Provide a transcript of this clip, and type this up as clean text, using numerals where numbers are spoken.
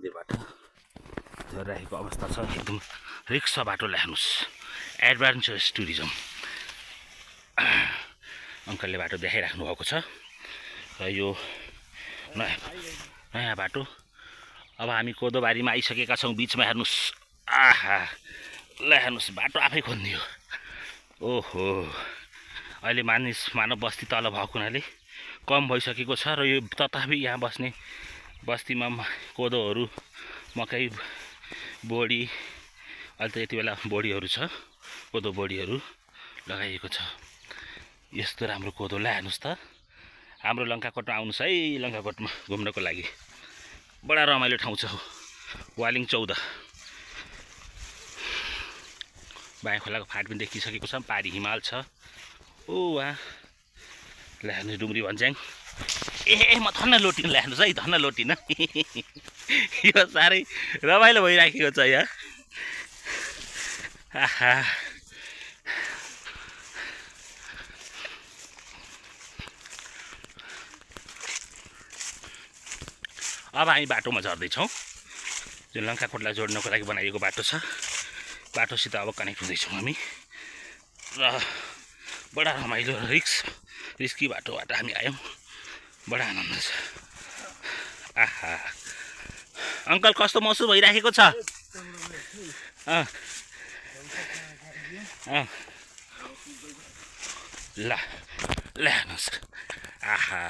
मन्दिरबाट झरिरहेको अवस्था छ। एकदम रिक्सा बाटो ल्याउनुहोस्, एडभेन्चरस टुरिज्म अङ्कलले बाटो देखाइराख्नु भएको छ। र यो नयाँ बाटो। अब हामी कोदोबारीमा आइसकेका छौँ। बिचमा हेर्नुहोस्, आहा ल हेर्नुहोस्, बाटो आफै खोनिदियो। ओहो, अहिले मानव बस्ती तल भएको हुनाले कम भइसकेको छ। र यो तथापि यहाँ बस्ने बस्तीमा कोदोहरू, मकै, बोडी, अहिले त यति बेला बोडीहरू छ, कोदो बोडीहरू लगाइएको छ। यस्तो राम्रो कोदो ल हेर्नुहोस् त। हाम्रो लङ्काकोटमा आउनुहोस् है, लङ्काकोटमा घुम्नको लागि बडा रमाइलो ठाउँ छ। वालिङ 14 बायाँ खोलाको फाट पनि देखिसकेको छ। पारी हिमाल छ। ओ वाह, ल हेर्नुहोस् डुङ्ग्री भन्ज्याङ। ए म धन्न लोटिन, ल हेर्नुहोस् है, धन्न लोटिन। यो साह्रै रमाइलो भइराखेको छ यहाँ। आहा, अब हामी बाटोमा झर्दैछौँ। जुन लङ्काकोटलाई जोड्नको लागि बनाइएको बाटो छ, बाटोसित अब कनेक्ट हुँदैछौँ हामी। र बडा रमाइलो रिस्की बाटोबाट हामी आयौँ। बडा आनन्द छ। आहा, अङ्कल कस्तो महसुस भइराखेको छ? ल हेर्नुहोस्, आहा।